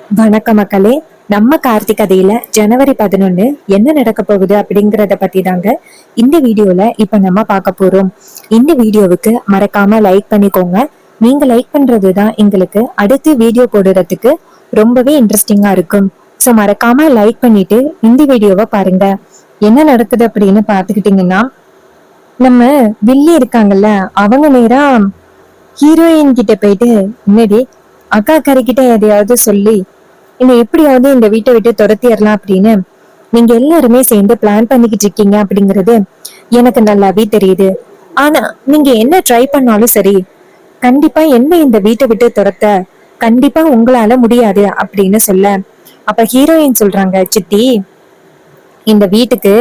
வணக்க மக்களே. நம்ம கார்த்திக் கதையில ஜனவரி 11 என்ன நடக்க போகுது அப்படிங்கறத பத்தி தாங்க இந்த வீடியோல இப்ப நம்ம பார்க்க போறோம். இந்த வீடியோவுக்கு மறக்காம லைக் பண்ணிக்கோங்க. நீங்க லைக் பண்றதுதான் எங்களுக்கு அடுத்து வீடியோ போடுறதுக்கு ரொம்பவே இன்ட்ரெஸ்டிங்கா இருக்கும். ஸோ மறக்காம லைக் பண்ணிட்டு இந்த வீடியோவை பாருங்க. என்ன நடக்குது அப்படின்னு பாத்துக்கிட்டீங்கன்னா, நம்ம வில்லி இருக்காங்கல்ல, அவங்க நேரா ஹீரோயின் கிட்ட போயிட்டு, முன்னாடி அக்கா கறிக்கிட்ட எதையாவது சொல்லி என்ன எப்படியாவது இந்த வீட்டை விட்டு துரத்திடலாம் அப்படின்னு நீங்க எல்லாருமே சேர்ந்து பிளான் பண்ணிக்கிட்டு இருக்கீங்க அப்படிங்கிறது எனக்கு நல்லாவே தெரியுது. ஆனா நீங்க என்ன ட்ரை பண்ணாலும் சரி, கண்டிப்பா என்ன இந்த வீட்டை விட்டு துரத்த கண்டிப்பா உங்களால முடியாது அப்படின்னு சொல்ல, அப்ப ஹீரோயின் சொல்றாங்க, சித்தி இந்த வீட்டுக்கு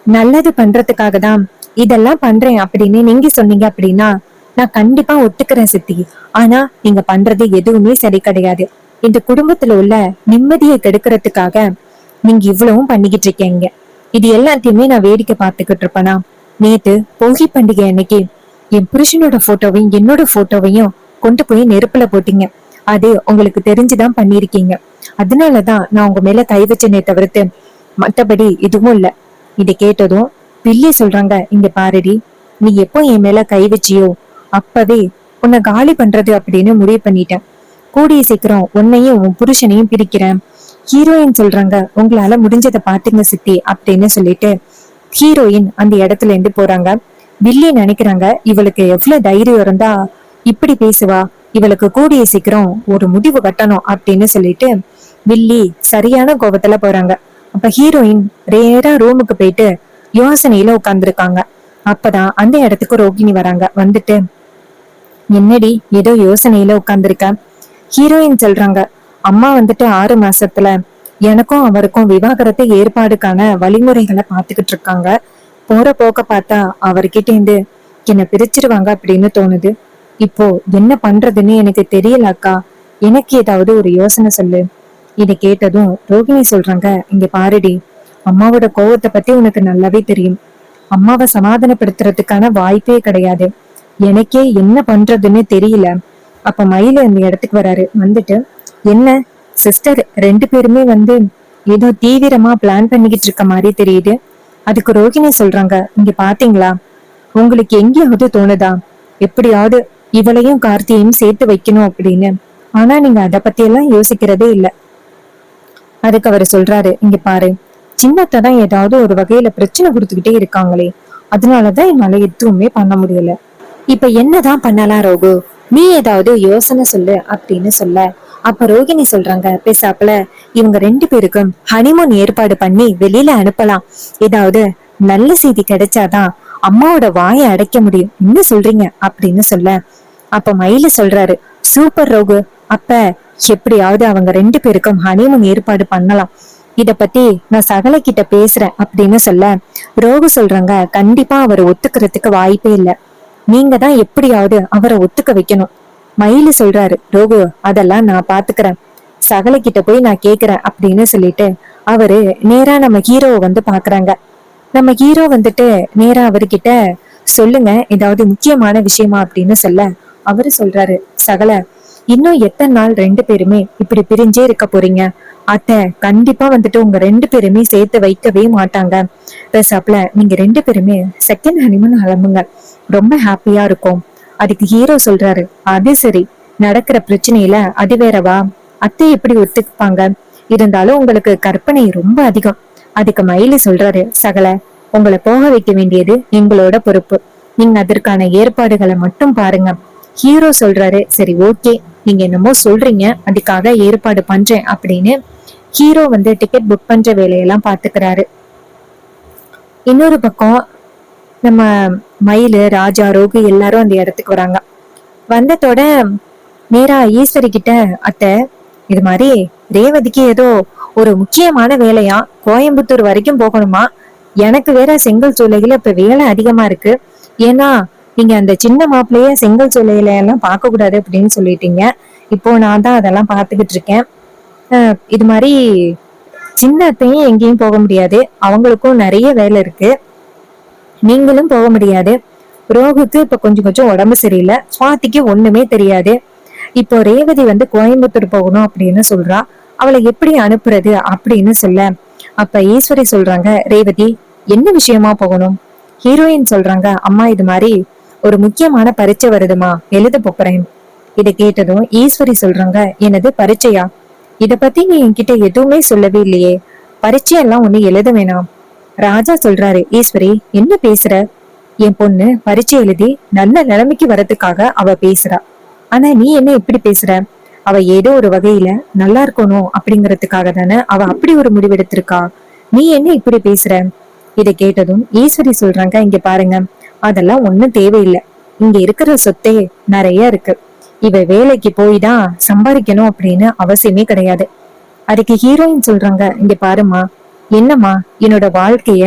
நல்லது பண்றதுக்காக தான் இதெல்லாம் பண்றேன் அப்படின்னு நீங்க சொன்னீங்க அப்படின்னா நான் கண்டிப்பா ஒத்துக்கிறேன் சித்தி. ஆனா நீங்க பண்றது எதுவுமே சரி கிடையாது. இந்த குடும்பத்துல உள்ள நிம்மதியை கெடுக்கிறதுக்காக நீங்க இவ்வளவும் பண்ணிக்கிட்டு இருக்கீங்க. இது எல்லாத்தையுமே நான் வேடிக்கை பார்த்துக்கிட்டு இருப்பேனா? நேத்து போகி பண்டிகை அன்னைக்கு என் புருஷனோட போட்டோவையும் என்னோட போட்டோவையும் கொண்டு போய் நெருப்புல போட்டீங்க. அது உங்களுக்கு தெரிஞ்சுதான் பண்ணிருக்கீங்க. அதனாலதான் நான் உங்க மேல கை வச்சனே தவிர்த்து மத்தபடி எதுவும் இல்ல. இதை கேட்டதும் பில்லி சொல்றாங்க, இங்க பாருடி, நீ எப்போ என் மேல கை வச்சியோ அப்பவே உன்னை காலி பண்றது அப்படின்னு முடிவு பண்ணிட்டேன். கூடிய சீக்கிரம் உன்னையும் உன் புருஷனையும் பிரிக்கிறேன். ஹீரோயின் சொல்றாங்க, உங்களால முடிஞ்சதை பாத்துங்க சித்தி அப்படின்னு சொல்லிட்டு ஹீரோயின் அந்த இடத்துல இருந்து போறாங்க. வில்லி நினைக்கிறாங்க, இவளுக்கு எவ்வளவு தைரியம் இருந்தா இப்படி பேசுவா, இவளுக்கு கூடிய சீக்கிரம் ஒரு முடிவு கட்டணும் அப்படின்னு சொல்லிட்டு வில்லி சரியான கோபத்துல போறாங்க. அப்ப ஹீரோயின் ரேரா ரூமுக்கு போயிட்டு யோசனையில உட்கார்ந்துருக்காங்க. அப்பதான் அந்த இடத்துக்கு ரோகிணி வராங்க. வந்துட்டு, என்னடி ஏதோ யோசனையில உட்கார்ந்துருக்க? ஹீரோயின் சொல்றாங்க, அம்மா வந்துட்டு 6 மாசத்துல எனக்கும் அவருக்கும் விவாகரத்து ஏற்பாடுக்கான வழிமுறைகளை பாத்துக்கிட்டு இருக்காங்க. போற போக்க பார்த்தா அவர்கிட்ட இருந்து என்ன பிரிச்சிருவாங்க அப்படின்னு தோணுது. இப்போ என்ன பண்றதுன்னு எனக்கு தெரியல அக்கா. எனக்கு ஏதாவது ஒரு யோசனை சொல்லு. இதை கேட்டதும் ரோகிணி சொல்றாங்க, இங்க பாருடி, அம்மாவோட கோவத்தை பத்தி உனக்கு நல்லாவே தெரியும். அம்மாவை சமாதானப்படுத்துறதுக்கான வாய்ப்பே கிடையாது. எனக்கே என்ன பண்றதுன்னு தெரியல. அப்ப மயில இந்த இடத்துக்கு வராரு. வந்துட்டு, என்ன சிஸ்டர் 2 பேருமே வந்து ஏதோ தீவிரமா பிளான் பண்ணிக்கிட்டு இருக்க மாதிரி தெரியுது. அதுக்கு ரோகிணி சொல்றாங்க, இங்க பாத்தீங்களா, உங்களுக்கு எங்கேயாவது தோணுதா எப்படியாவது இவளையும் கார்த்தியையும் சேர்த்து வைக்கணும் அப்படின்னு? ஆனா நீங்க அத பத்தி எல்லாம் யோசிக்கிறதே இல்ல. அதுக்கு அவர் சொல்றாரு, இங்க பாரு, சின்னத்தான் ஏதாவது ஒரு வகையில பிரச்சனை கொடுத்துக்கிட்டே இருக்காங்களே, அதனாலதான் என்னால எதுவுமே பண்ண முடியல. இப்ப என்னதான் பண்ணலாம் ரோகு, நீ ஏதாவது யோசனை சொல்லு அப்படின்னு சொல்ல, அப்ப ரோகிணி சொல்றாங்க, பேசாப்புல இவங்க 2 பேருக்கும் ஹனிமூன் ஏற்பாடு பண்ணி வெளியில அனுப்பலாம். ஏதாவது நல்ல செய்தி கிடைச்சாதான் அம்மாவோட வாயை அடைக்க முடியும். என்ன சொல்றீங்க அப்படின்னு சொல்ல, அப்ப மயில சொல்றாரு, சூப்பர் ரோகு, அப்ப எப்படியாவது அவங்க 2 பேருக்கும் ஹனிமூன் ஏற்பாடு பண்ணலாம். இத பத்தி நான் சகல கிட்ட பேசுறேன் அப்படின்னு சொல்ல, ரோகு சொல்றாங்க, கண்டிப்பா அவர் ஒத்துக்கிறதுக்கு வாய்ப்பே இல்ல. நீங்க தான் எப்படியாவது அவரை ஒத்துக்க வைக்கணும். மயிலு சொல்றாரு, ரோகு அதெல்லாம் நான் பாத்துக்கிறேன், சகல கிட்ட போய் நான் கேக்குறேன் அப்படின்னு சொல்லிட்டு அவரு நேரா நம்ம ஹீரோவை வந்து பாக்குறாங்க. நம்ம ஹீரோ வந்துட்டு நேரா அவர்கிட்ட, சொல்லுங்க ஏதாவது முக்கியமான விஷயமா அப்படின்னு சொல்ல, அவரு சொல்றாரு, சகல இன்னும் எத்தனை நாள் 2 பேருமே இப்படி பிரிஞ்சே இருக்க போறீங்க? அத்தை கண்டிப்பா வந்துட்டு உங்க 2 பேருமே சேர்த்து வைக்கவே மாட்டாங்க. பேசாப்ல நீங்க 2 பேருமே செகண்ட் ஹனிமூன் கிளம்புங்க, ரொம்ப ஹாப்பியா இருக்கும். அதுக்கு ஹீரோ சொல்றாரு, அது சரி, நடக்கிற பிரச்சனையில அது வேறவா, அத்தை எப்படி ஒத்துக்குப்பாங்க? இருந்தாலும் உங்களுக்கு கற்பனை ரொம்ப அதிகம். அதுக்கு மயிலு சொல்றாரு, சகல உங்களை போக வைக்க வேண்டியது எங்களோட பொறுப்பு, நீங்க அதற்கான ஏற்பாடுகளை மட்டும் பாருங்க. ஹீரோ சொல்றாரு, சரி ஓகே, நீங்க என்னமோ சொல்றீங்க, அதுக்காக ஏற்பாடு பண்றேன் அப்படின்னு ஹீரோ வந்து டிக்கெட் புக் பண்ற வேலையெல்லாம் பாத்துக்கிறாரு. இன்னொரு பக்கம் நம்ம மயிலு, ராஜா, ரோகு எல்லாரும் அந்த இடத்துக்கு வராங்க. வந்ததோட நேரா ஈஸ்வரி கிட்ட, அத்தை இது மாதிரி ரேவதிக்கு ஏதோ ஒரு முக்கியமான வேலையா கோயம்புத்தூர் வரைக்கும் போகணுமா, எனக்கு வேற செங்கல் சூளையில இப்ப வேலை அதிகமா இருக்கு. ஏன்னா நீங்க அந்த சின்ன மாப்பிள்ளைய செங்கல் சூளையில எல்லாம் பார்க்க கூடாது அப்படின்னு சொல்லிட்டீங்க. இப்போ நான் தான் அதெல்லாம் பார்த்துக்கிட்டு இருக்கேன். இது மாதிரி சின்னத்தையும் எங்கேயும் போக முடியாது, அவங்களுக்கும் நிறைய வேலை இருக்கு, நீங்களும் போக முடியாது. ரோகுக்கு இப்ப கொஞ்சம் கொஞ்சம் உடம்பு சரியில்லை, சுவாதிக்கு ஒண்ணுமே தெரியாது. இப்போ ரேவதி வந்து கோயம்புத்தூர் போகணும் அப்படின்னு சொல்றா. அவளை எப்படி அனுப்புறது அப்படின்னு சொல்ல, அப்ப ஈஸ்வரி சொல்றாங்க, ரேவதி என்ன விஷயமா போகணும்? ஹீரோயின் சொல்றாங்க, அம்மா இது மாதிரி ஒரு முக்கியமான பரீட்சை வருதுமா, எழுத போறேன். இதை கேட்டதும் ஈஸ்வரி சொல்றாங்க, எனது பரீட்சையா? இத பத்தி நீ என்கிட்ட எதுவுமே சொல்லவே இல்லையே. பரீட்சையெல்லாம் ஒண்ணு எழுத வேணாம். ராஜா சொல்றாரு, ஈஸ்வரி என்ன பேசுற? என் பொண்ணு பரீட்சை எழுதி நல்ல நிலைமைக்கு வரதுக்காக அவ பேசுறா. ஆனா நீ என்ன இப்படி பேசுற? அவ ஏதோ ஒரு வகையில நல்லா இருக்கணும் அப்படிங்கறதுக்காக தானே அவ அப்படி ஒரு முடிவெடுத்திருக்கா. நீ என்ன இப்படி பேசுற? இதை கேட்டதும் ஈஸ்வரி சொல்றாங்க, இங்க பாருங்க, அதெல்லாம் ஒண்ணும் தேவையில்லை. இங்க இருக்கிற சொத்தே நிறைய இருக்கு. இவ வேலைக்கு போய் தான் சம்பாதிக்கணும் அப்படின்னு அவசியமே கிடையாது. அதுக்கு ஹீரோயின் சொல்றாங்க, இங்க பாருமா, என்னம்மா என்னோட வாழ்க்கைய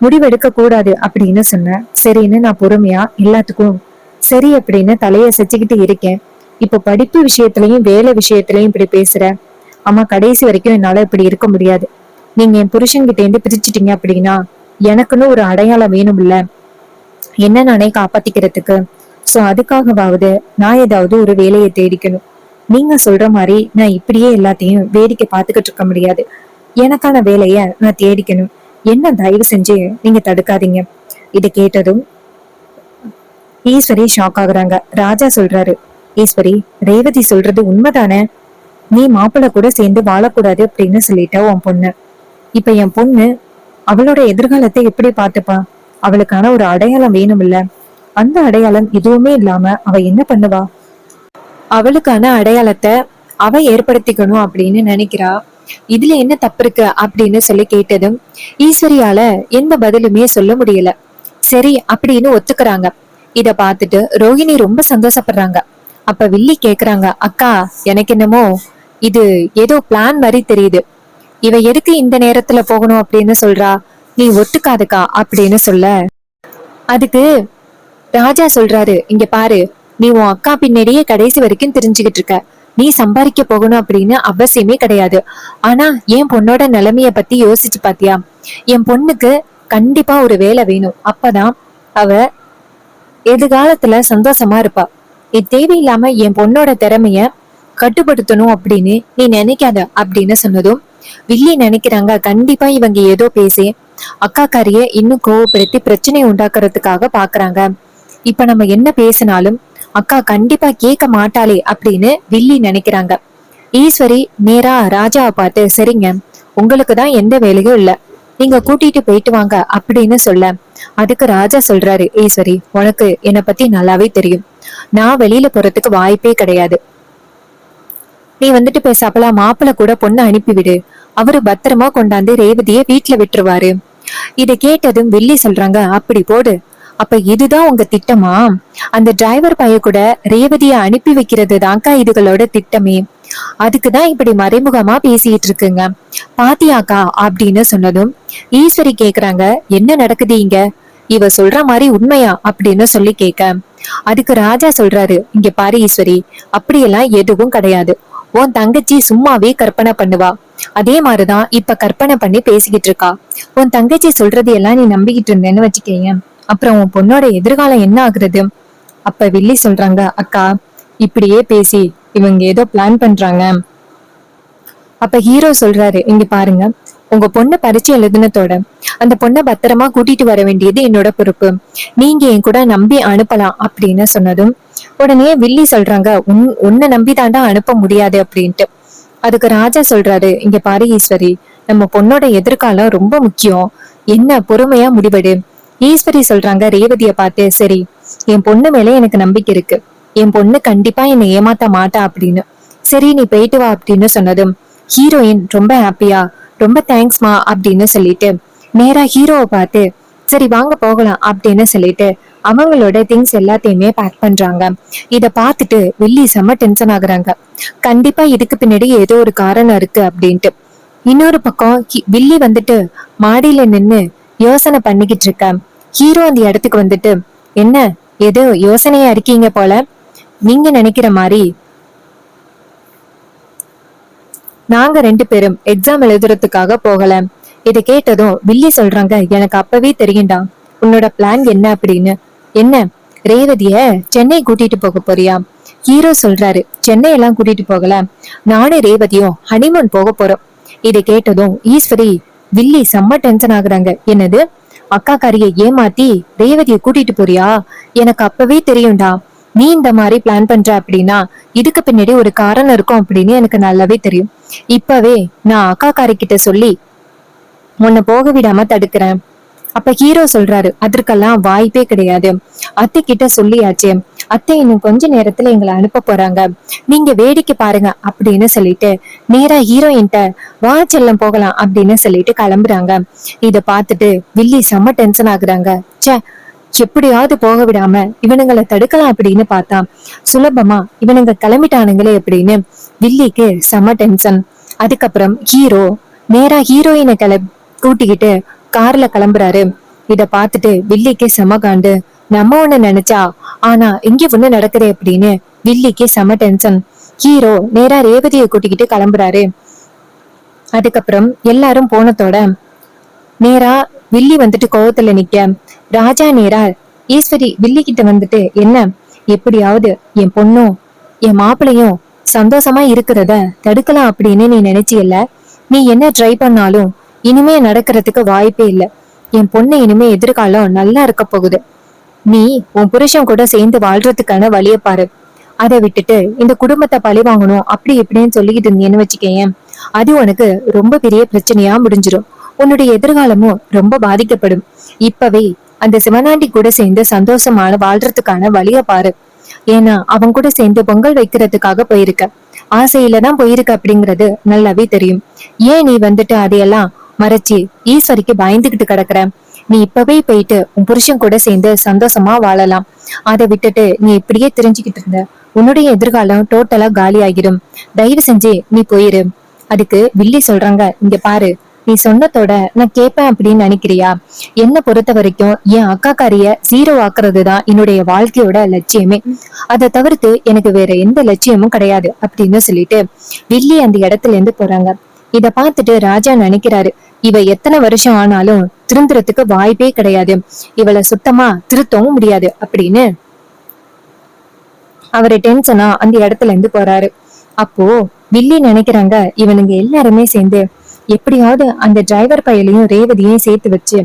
முடிவெடுக்க கூடாது அப்படின்னு சொன்ன. சரின்னு நான் பொறுமையா எல்லாத்துக்கும் சரி அப்படின்னு தலைய செச்சுக்கிட்டு இருக்கேன். இப்ப படிப்பு விஷயத்திலயும் வேலை விஷயத்திலயும் இப்படி பேசுற. அம்மா கடைசி வரைக்கும் என்னால இப்படி இருக்க முடியாது. நீங்க என் புருஷன்கிட்ட இருந்து பிரிச்சுட்டீங்க அப்படின்னா எனக்குன்னு ஒரு அடையாளம் வேணும் இல்ல, என்ன நானே காப்பாத்திக்கிறதுக்கு. சோ அதுக்காகவாவது நான் ஏதாவது ஒரு வேலையை தேடிக்கணும். நீங்க சொல்ற மாதிரி நான் இப்படியே எல்லாத்தையும் வேடிக்கை பார்த்துக்கிட்டு இருக்க முடியாது. எனக்கான வேலைய நான் தேடிக்கணும். என்ன தயவு செஞ்சு நீங்க தடுக்காதீங்க. இதை கேட்டதும் ஈஸ்வரி ஷாக் ஆகுறாங்க. ராஜா சொல்றாரு, ஈஸ்வரி ரேவதி சொல்றது உண்மைதானே? நீ மாப்பிள்ள கூட சேர்ந்து வாழக்கூடாது அப்படின்னு சொல்லிட்ட உன் பொண்ணு. இப்ப என் பொண்ணு அவளோட எதிர்காலத்தை எப்படி பார்த்துப்பா? அவளுக்கான ஒரு அடையாளம் வேணும் இல்ல? அந்த அடையாளம் எதுவுமே இல்லாம அவ என்ன பண்ணுவா? அவளுக்கான அடையாளத்தை அவ ஏற்படுத்திக்கணும் அப்படின்னு நினைக்கிறா. இதுல என்ன தப்பு இருக்கு அப்படின்னு சொல்லி கேட்டதும் ஈஸ்வரியால எந்த பதிலுமே சொல்ல முடியல. சரி அப்படின்னு ஒத்துக்கிறாங்க. இத பார்த்துட்டு ரோஹிணி ரொம்ப சந்தோஷப்படுறாங்க. அப்ப வில்லி கேக்குறாங்க, அக்கா எனக்கு என்னமோ இது ஏதோ பிளான் மாதிரி தெரியுது. இவ எதுக்கு இந்த நேரத்துல போகணும் அப்படின்னு சொல்றா? நீ ஒத்துக்காதுக்கா அப்படின்னு சொல்ல, அதுக்கு ராஜா சொல்றாரு, இங்க பாரு, நீ உன் அக்கா பின்னாடியே கடைசி வரைக்கும் தெரிஞ்சுக்கிட்டு இருக்க. நீ சம்பாதிக்க போகணும் அப்படின்னு அவசியமே கிடையாது. ஆனா என் பொண்ணோட நிலைமைய பத்தி யோசிச்சு பாத்தியா? என் பொண்ணுக்கு கண்டிப்பா ஒரு வேலை வேணும். அப்பதான் அவ எதிர்காலத்துல சந்தோஷமா இருப்பா. இது தேவையில்லாம என் பொண்ணோட திறமைய கட்டுப்படுத்தணும் அப்படின்னு நீ நினைக்காத அப்படின்னு சொன்னதும் வில்லி நினைக்கிறாங்க, கண்டிப்பா இவங்க ஏதோ பேசி அக்காக்காரிய இன்னும் கோவப்படுத்தி பிரச்சனையை உண்டாக்குறதுக்காக பாக்குறாங்க. இப்ப நம்ம என்ன பேசினாலும் அக்கா கண்டிப்பா கேட்க மாட்டாளே அப்படின்னு வில்லி நினைக்கிறாங்க. ஈஸ்வரி நேரா ராஜாவை பார்த்து, சரிங்க, உங்களுக்கு தான் எந்த வேலையும் இல்ல, நீங்க கூட்டிட்டு போயிட்டு வாங்க அப்படின்னு சொல்ல, அதுக்கு ராஜா சொல்றாரு, ஈஸ்வரி உனக்கு என்னை பத்தி நல்லாவே தெரியும். நான் வெளியில போறதுக்கு வாய்ப்பே கிடையாது. நீ வந்துட்டு பேசாப்பலா மாப்பிள்ள கூட பொண்ணு அனுப்பிவிடு. அவரு பத்திரமா கொண்டாந்து ரேவதிய வீட்டுல விட்டுருவாரு. இத கேட்டதும் வில்லி சொல்றாங்க, அப்படி போடு. அப்ப இதுதான் உங்க திட்டமா? அந்த டிரைவர் பைய கூட ரேவதிய அனுப்பி வைக்கிறது தான்க்கா இதுகளோட திட்டமே. அதுக்குதான் இப்படி மறைமுகமா பேசிட்டு இருக்குங்க, பாத்தியாக்கா அப்படின்னு சொன்னதும் ஈஸ்வரி கேக்குறாங்க, என்ன நடக்குது இங்க? இவ சொல்ற மாதிரி உண்மையா அப்படின்னு சொல்லி கேட்க, அதுக்கு ராஜா சொல்றாரு, இங்க பாரு ஈஸ்வரி, அப்படியெல்லாம் எதுவும் கிடையாது. உன் தங்கச்சி சும்மாவே கற்பனை பண்ணுவா. அதே மாதிரிதான் இப்ப கற்பனை பண்ணி பேசிக்கிட்டு இருக்கா. உன் தங்கச்சி சொல்றது எல்லாம் நீ நம்பிக்கிட்டு இருந்தேன்னு வச்சுக்கேங்க, அப்புறம் உன் பொண்ணோட எதிர்காலம் என்ன ஆகுறது? அப்ப வில்லி சொல்றாங்க, அக்கா இப்படியே பேசி இவங்க ஏதோ பிளான் பண்றாங்க. அப்ப ஹீரோ சொல்றாரு, இங்க பாருங்க, உங்க பொண்ணு பரீட்சை எழுதுனதோட அந்த பொண்ணை பத்திரமா கூட்டிட்டு வர வேண்டியது என்னோட பொறுப்பு. நீங்க என் கூட நம்பி அனுப்பலாம் அப்படின்னு சொன்னதும் உடனே வில்லி சொல்றாங்க, உன்னை நம்பி தாண்டா அனுப்ப முடியாது அப்படின்ட்டு. அதுக்கு ராஜா சொல்றாரு, இங்க பாரு ஈஸ்வரி, நம்ம பொண்ணோட எதிர்காலம் ரொம்ப முக்கியம். என்ன பொறுமையா முடிவெடு. ஈஸ்வரி சொல்றாங்க ரேவதிய பார்த்து, சரி, என் பொண்ணு மேல எனக்கு நம்பிக்கை இருக்கு. என் பொண்ணு கண்டிப்பா என்னை ஏமாத்த மாட்டா அப்படின்னு. சரி நீ போயிட்டு வா அப்படின்னு சொன்னதும் ஹீரோயின் ரொம்ப ஹாப்பியா, ரொம்ப தேங்க்ஸ்மா அப்படின்னு சொல்லிட்டு நேரா ஹீரோவை பார்த்து, சரி வாங்க போகலாம் அப்படின்னு சொல்லிட்டு அவங்களோட திங்ஸ் எல்லாத்தையுமே பேக் பண்றாங்க. இத பார்த்துட்டு வில்லி செம்ம டென்ஷன் ஆகுறாங்க. கண்டிப்பா இதுக்கு பின்னாடி ஏதோ ஒரு காரணம் இருக்கு அப்படின்ட்டு. இன்னொரு பக்கம் வில்லி வந்துட்டு மாடியில நின்னு யோசனை பண்ணிக்கிட்டு இருக்க. ஹீரோ அந்த இடத்துக்கு வந்துட்டு, என்ன ஏதோ யோசனையா இருக்கீங்க போல, நீங்க நினைக்கிற மாதிரி நாங்க 2 பேரும் எக்ஸாம் எழுதுறதுக்காக போகல. இதை கேட்டதும் வில்லி சொல்றாங்க, எனக்கு அப்பவே தெரியும்டா உன்னோட பிளான் என்ன அப்படின்னு. என்ன ரேவதிய சென்னை கூட்டிட்டு போக போறியா? ஹீரோ சொல்றாரு, சென்னை எல்லாம் கூட்டிட்டு போகல, நானே ரேவதியும் ஹனிமூன் போக போறோம். இதை கேட்டதும் ஈஸ்வரி வில்லி செம்ம டென்ஷன் ஆகுறாங்க. என்னது, அக்கா காரியை ஏமாத்தி ரேவதியை கூட்டிட்டு போறியா? எனக்கு அப்பவே தெரியும்டா நீ இந்த மாதிரி பிளான் பண்ற அப்படின்னா இதுக்கு பின்னாடி ஒரு காரணம் இருக்கும் அப்படின்னு எனக்கு நல்லாவே தெரியும். இப்பவே நான் அக்கா காரி கிட்ட சொல்லி உன்னை போக விடாம தடுக்கிறேன். அப்ப ஹீரோ சொல்றாரு, அதற்கெல்லாம் வாய்ப்பே கிடையாது. அத்தை கிட்ட சொல்லியாச்சு, அத்தை இன்னும் கொஞ்ச நேரத்துல எங்களை அனுப்ப போறாங்க, நீங்க வேடிக்கை பாருங்க அப்படின்னு சொல்லிட்டு நேரா ஹீரோயின்ட்ட வா செல்லம் போகலாம் அப்படின்னு சொல்லிட்டு கிளம்புறாங்க. இத பாத்துட்டு வில்லி செம்ம டென்ஷன் ஆகுறாங்க. ச்சே, எப்படியாவது போக விடாம இவனுங்களை தடுக்கலாம் அப்படின்னு பார்த்தா சுலபமா இவனுங்க கிளம்பிட்டானுங்களே அப்படின்னு வில்லிக்கு செம்ம டென்ஷன். அதுக்கப்புறம் ஹீரோ நேரா ஹீரோயினை கூட்டிக்கிட்டு கார்ல கிளம்புறாரு. இத பாத்துட்டு வில்லிக்கு செம காண்டு. நம்ம ஒண்ணு நினைச்சா ஆனா இங்க ஒண்ணு நடக்குது அப்படின்னு வில்லிக்கு செம டென்ஷன். ஹீரோ நேரா ரேவதியை கூட்டிக்கிட்டு கிளம்புறாரு. அதுக்கப்புறம் எல்லாரும் போனதோட நேரா வில்லி வந்துட்டு கோவத்துல நிக்க ராஜா நேரா ஈஸ்வரி வில்லி கிட்ட வந்துட்டு, என்ன, எப்படியாவது என் பொண்ணும் என் மாப்பிளையும் சந்தோஷமா இருக்கிறத தடுக்கலாம் அப்படின்னு நீ நினைச்சியல்ல, நீ என்ன ட்ரை பண்ணாலும் இனிமே நடக்கிறதுக்கு வாய்ப்பே இல்லை. என் பொண்ணு இனிமே எதிர்காலம் நல்லா இருக்க போகுது. நீ உன் புருஷன் கூட சேர்ந்து வாழ்றதுக்கான வழிய பாரு. அதை விட்டுட்டு இந்த குடும்பத்தை பழி வாங்கணும் அப்படி இப்படின்னு சொல்லிக்கிட்டு இருந்தேன்னு வச்சுக்கேன், அது உனக்கு ரொம்ப பெரிய பிரச்சனையா முடிஞ்சிடும். உன்னுடைய எதிர்காலமும் ரொம்ப பாதிக்கப்படும். இப்பவே அந்த சிவனாண்டி கூட சேர்ந்து சந்தோஷமான வாழ்றதுக்கான வழிய பாரு. ஏன்னா அவங்க கூட சேர்ந்து பொங்கல் வைக்கிறதுக்காக போயிருக்க, ஆசையில தான் போயிருக்க அப்படிங்கறது நல்லாவே தெரியும். ஏன் நீ வந்துட்டு அதையெல்லாம் மறைச்சு ஈஸ்வரிக்கு பயந்துகிட்டு கிடக்குற? நீ இப்பவே போயிட்டு உன் புருஷன் கூட சேர்ந்து சந்தோஷமா வாழலாம். அதை விட்டுட்டு நீ இப்படியே தெரிஞ்சுக்கிட்டு இருந்த உன்னுடைய எதிர்காலம் டோட்டலா காலி ஆகிடும். தயவு செஞ்சு நீ போயிரு. அதுக்கு வில்லி சொல்றாங்க, இங்க பாரு, நீ சொன்னதோட நான் கேட்பேன் அப்படின்னு நினைக்கிறியா? என்ன பொறுத்த வரைக்கும் என் அக்காக்காரிய ஜீரோ ஆக்குறதுதான் என்னுடைய வாழ்க்கையோட லட்சியமே. அதை தவிர்த்து எனக்கு வேற எந்த லட்சியமும் கிடையாது அப்படின்னு சொல்லிட்டு வில்லி அந்த இடத்துல இருந்து போறாங்க. இத பார்த்துட்டு ராஜா நினைக்கிறாரு, இவ எத்தனை வருஷம் ஆனாலும் திருந்துறதுக்கு வாய்ப்பே கிடையாது, இவளை சுத்தமா திருத்தவும் முடியாது அப்படின்னு அவரு டென்ஷனா அந்த இடத்துல இருந்து போறாரு. அப்போ வில்லி நினைக்கிறாங்க, இவனுங்க எல்லாருமே சேர்ந்து எப்படியாவது அந்த டிரைவர் பையலையும் ரேவதியையும் சேர்த்து வச்சு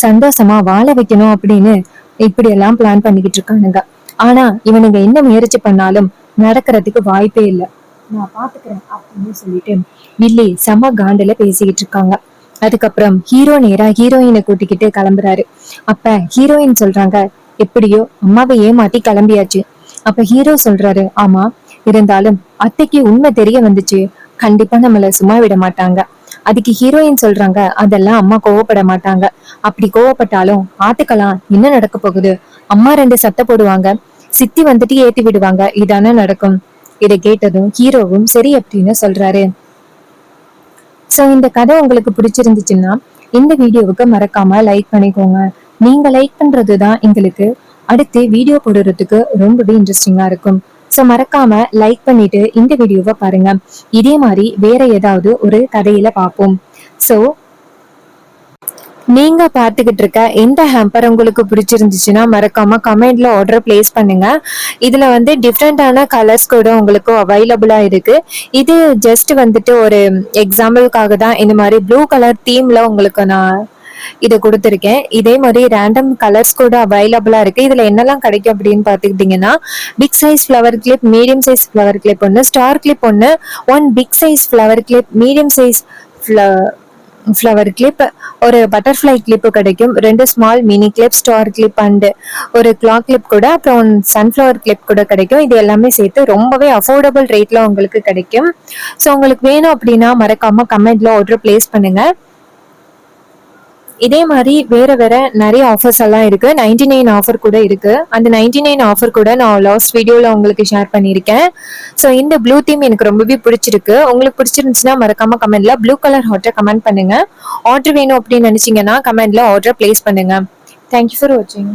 சந்தோஷமா வாழ வைக்கணும் அப்படின்னு இப்படி எல்லாம் பிளான் பண்ணிக்கிட்டு இருக்கானுங்க. ஆனா இவனுங்க என்ன முயற்சி பண்ணாலும் நடக்கிறதுக்கு வாய்ப்பே இல்லை, நான் பாத்துக்கிறேன் அப்படின்னு சொல்லிட்டு வில்லி செம காண்டுல பேசிக்கிட்டு இருக்காங்க. அதுக்கப்புறம் ஹீரோ நேரா ஹீரோயினை கூட்டிக்கிட்டு கிளம்புறாரு. அப்ப ஹீரோயின் சொல்றாங்க, எப்படியோ அம்மாவை ஏமாத்தி கிளம்பியாச்சு. அப்ப ஹீரோ சொல்றாரு, ஆமா, இருந்தாலும் அத்தைக்கு உண்மை தெரிய வந்துச்சு, கண்டிப்பா நம்மள சும்மா விட மாட்டாங்க. அதுக்கு ஹீரோயின் சொல்றாங்க, அதெல்லாம் அம்மா கோவப்பட மாட்டாங்க, அப்படி கோவப்பட்டாலும் ஆத்துக்கலாம் என்ன நடக்க போகுது, அம்மா 2 சத்த போடுவாங்க, சித்தி வந்துட்டு ஏத்தி விடுவாங்க, இதானே நடக்கும். இதை கேட்டதும் ஹீரோவும் சரி அப்படின்னு சொல்றாரு. சோ இந்த கதை உங்களுக்கு பிடிச்சிருந்துச்சுன்னா இந்த வீடியோவுக்கு மறக்காம லைக் பண்ணிக்கோங்க. நீங்க லைக் பண்றதுதான் எங்களுக்கு அடுத்து வீடியோ போடுறதுக்கு ரொம்பவே இன்ட்ரெஸ்டிங்கா இருக்கும். சோ மறக்காம லைக் பண்ணிட்டு இந்த வீடியோவை பாருங்க. இதே மாதிரி வேற ஏதாவது ஒரு கதையில பார்ப்போம். சோ நீங்க பார்த்துக்கிட்டு இருக்க இந்த ஹேம்பர் உங்களுக்கு பிடிச்சிருந்துச்சுன்னா மறக்காம கமெண்ட்ல ஆர்டர் பிளேஸ் பண்ணுங்க. இதுல வந்து டிஃப்ரெண்டான கலர்ஸ் கூட உங்களுக்கு அவைலபிளா இருக்கு. இது ஜஸ்ட் வந்துட்டு ஒரு எக்ஸாம்பிளுக்காக தான் இந்த மாதிரி ப்ளூ கலர் தீம்ல உங்களுக்கு நான் இதை கொடுத்துருக்கேன். இதே மாதிரி ரேண்டம் கலர்ஸ் கூட அவைலபிளா இருக்கு. இதுல என்னெல்லாம் கிடைக்கும் அப்படின்னு பாத்துக்கிட்டீங்கன்னா, big size flower clip, medium size flower clip ஒன்று, ஸ்டார் கிளிப் ஒன்று, 1 big size flower clip, medium size flower clip, ஒரு பட்டர்ஃபிளை கிளிப் கிடைக்கும், 2 small mini clip, star clip and ஒரு கிளாக் கிளிப் கூட, அப்புறம் சன்ஃபிளவர் கிளிப் கூட கிடைக்கும். இது எல்லாமே சேர்த்து ரொம்பவே அஃபோர்டபுள் ரேட்ல உங்களுக்கு கிடைக்கும். ஸோ உங்களுக்கு வேணும் அப்படின்னா மறக்காம கமெண்ட்ல ஆர்டர் பிளேஸ் பண்ணுங்க. இதே மாதிரி வேற வேற நிறைய ஆஃபர்ஸ் எல்லாம் இருக்கு. 99 ஆஃபர் கூட இருக்கு. அந்த 99 ஆஃபர் கூட நான் லாஸ்ட் வீடியோல உங்களுக்கு ஷேர் பண்ணியிருக்கேன். ஸோ இந்த ப்ளூ தீம் எனக்கு ரொம்பவே பிடிச்சிருக்கு. உங்களுக்கு பிடிச்சிருந்துச்சுன்னா மறக்காம கமெண்ட்ல ப்ளூ கலர் ஹார்ட்டை கமெண்ட் பண்ணுங்க. ஆர்டர் வேணும் அப்படின்னு நினைச்சீங்கன்னா கமெண்ட்ல ஆர்டர் பிளேஸ் பண்ணுங்க. தேங்க்யூ ஃபார் வாட்சிங்.